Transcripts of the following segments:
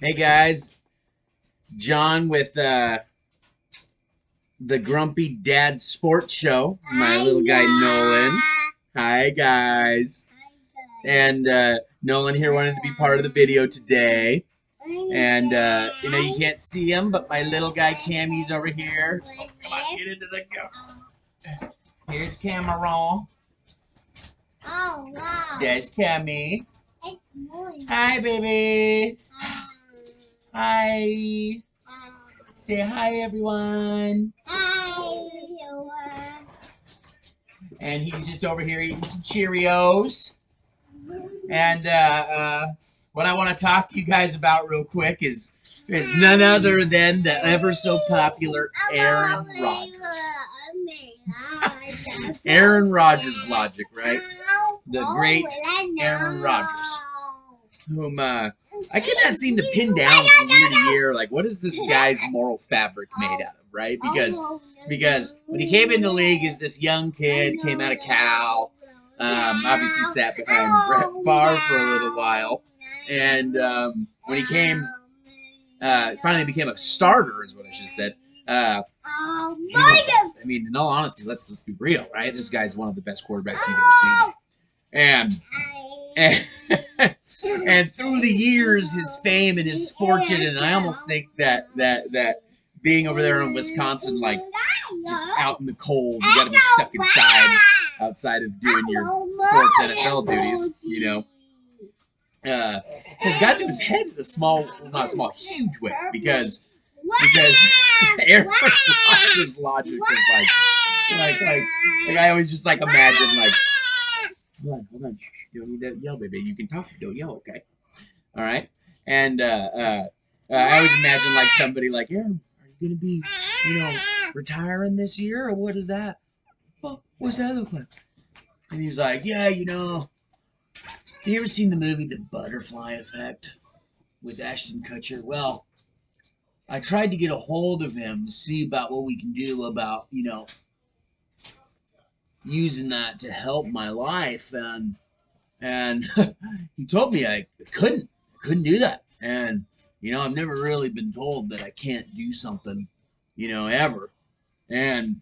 Hey guys, John with the Grumpy Dad Sports Show. My little guy Nolan. Hi guys. And Nolan here wanted to be part of the video today. And you can't see him, but my little guy Cammy's over here. Come on, get into the go. Here's Cameron. Oh wow. There's Cammy. Hi baby. Hi. Say hi, everyone. Hi, everyone. And he's just over here eating some Cheerios. And what I want to talk to you guys about real quick is none other than the ever so popular Aaron Rodgers. Aaron Rodgers logic, right? The great Aaron Rodgers, whom I cannot seem to pin down from year to year, like, what is this guy's moral fabric made out of, right? Because when he came in the league as this young kid, came out of Cal, obviously sat behind Brett Favre for a little while, and when he finally became a starter, is what I should have said. I mean, in all honesty, let's be real, right? This guy's one of the best quarterbacks you've ever seen, and and through the years, his fame and his fortune, and I almost think that being over there in Wisconsin, like just out in the cold, you got to be stuck inside, outside of doing your sports NFL duties, has got to his head in a not small, huge way because Aaron Rodgers' logic is like I always just like imagine like. Hold on. Shh, you don't need to yell, baby. You can talk, don't yell, okay? All right. And I always imagine like somebody like, Aaron, are you gonna be, retiring this year, or what is that? Well, what's that look like? And he's like, yeah, you ever seen the movie The Butterfly Effect with Ashton Kutcher? Well, I tried to get a hold of him to see about what we can do about, using that to help my life, and he told me I couldn't do that, and I've never really been told that I can't do something, ever, and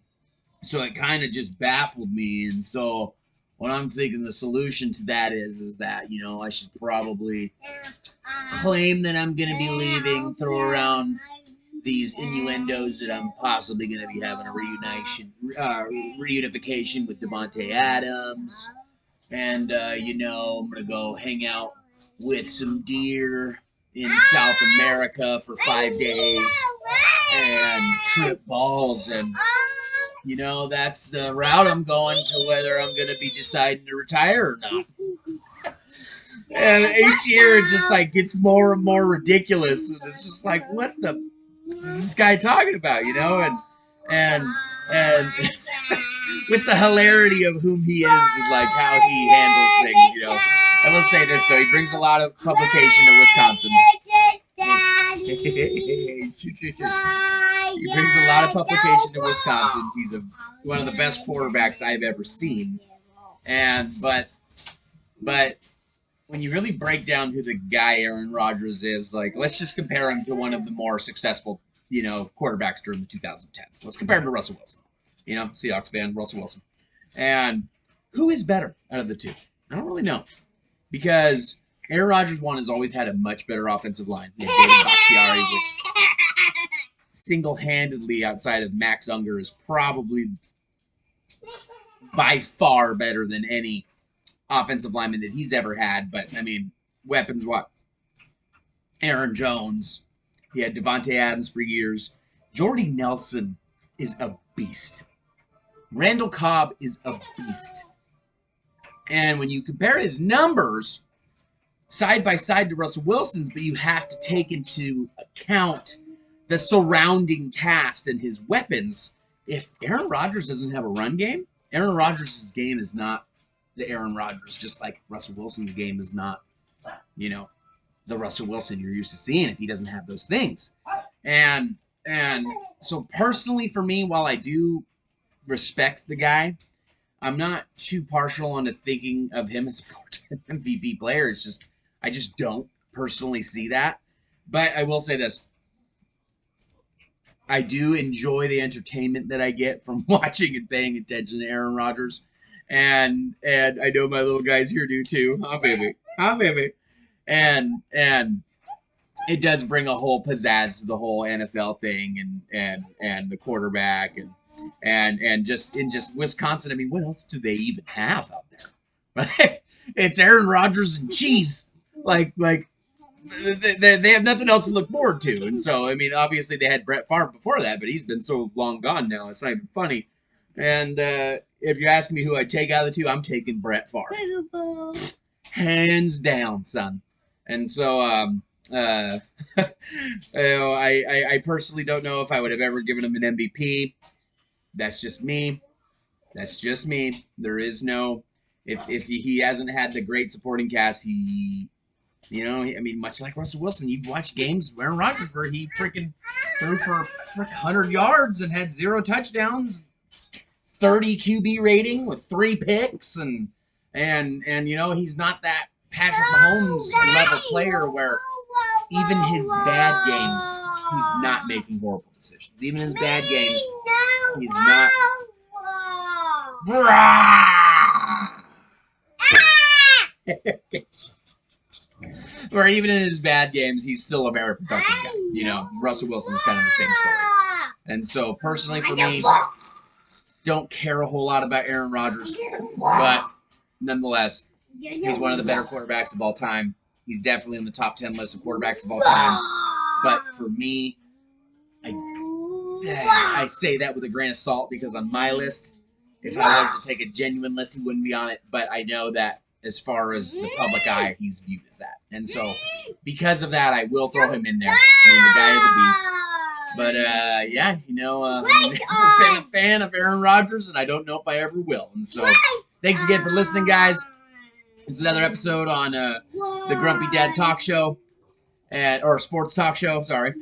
so it kind of just baffled me, and so what I'm thinking the solution to that is that I should probably claim that I'm gonna be leaving, throw around these innuendos that I'm possibly going to be having a reunification with Devontae Adams, and I'm going to go hang out with some deer in South America for 5 days and trip balls, and that's the route I'm going to, whether I'm going to be deciding to retire or not. And each year it just like gets more and more ridiculous, and it's just like, what the is this guy talking about, and with the hilarity of whom he is and like how he handles things, I will say this though, he brings a lot of publication to Wisconsin. He brings a lot of publication to Wisconsin. He's one of the best quarterbacks I've ever seen, but when you really break down who the guy Aaron Rodgers is, like, let's just compare him to one of the more successful, quarterbacks during the 2010s. Let's compare him to Russell Wilson. Seahawks fan, Russell Wilson. And who is better out of the two? I don't really know. Because Aaron Rodgers, one, has always had a much better offensive line. David Bakhtiari, which single-handedly, outside of Max Unger, is probably by far better than any offensive lineman that he's ever had, but I mean, weapons what? Aaron Jones. He had Devontae Adams for years. Jordy Nelson is a beast. Randall Cobb is a beast. And when you compare his numbers side by side to Russell Wilson's, but you have to take into account the surrounding cast and his weapons. If Aaron Rodgers doesn't have a run game, Aaron Rodgers' game is not the Aaron Rodgers, just like Russell Wilson's game is not, the Russell Wilson you're used to seeing if he doesn't have those things. And so personally for me, while I do respect the guy, I'm not too partial onto thinking of him as a four-time MVP player. It's just I just don't personally see that. But I will say this. I do enjoy the entertainment that I get from watching and paying attention to Aaron Rodgers. And I know my little guys here do too. Huh, baby? Huh, baby? And it does bring a whole pizzazz to the whole NFL thing and the quarterback and just in just Wisconsin. I mean, what else do they even have out there? Right? It's Aaron Rodgers and cheese. Like they have nothing else to look forward to. And so, I mean, obviously they had Brett Favre before that, but he's been so long gone now, it's not even funny. And if you ask me who I'd take out of the two, I'm taking Brett Favre. Hands down, son. And so, you know, I personally don't know if I would have ever given him an MVP. That's just me. That's just me. There is no, if he hasn't had the great supporting cast, you know, I mean, much like Russell Wilson, you've watched games where Aaron Rodgers where he freaking threw for 100 yards and had 0 touchdowns, 30 QB rating with 3 picks, and you know, he's not that Patrick Mahomes level player where even his bad games, he's not making horrible decisions. Even his bad games, he's not. Where even in his bad games, he's still a very productive guy. You know, Russell Wilson's kind of the same story. And so, personally, for me, don't care a whole lot about Aaron Rodgers, but nonetheless, he's one of the better quarterbacks of all time. He's definitely in the top 10 list of quarterbacks of all time. But for me, I say that with a grain of salt because on my list, if I was to take a genuine list, he wouldn't be on it. But I know that as far as the public eye, he's viewed as that. And so, because of that, I will throw him in there. I mean, the guy is a beast. But, yeah, you know, I've never been a fan of Aaron Rodgers, and I don't know if I ever will. And so, thanks again for listening, guys. It's another episode on the Grumpy Dad Talk Show, or Sports Talk Show, sorry.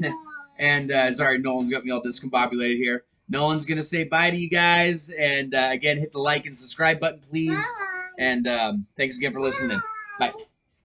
And, sorry, Nolan's got me all discombobulated here. Nolan's going to say bye to you guys. And, again, hit the like and subscribe button, please. And thanks again for listening. Bye.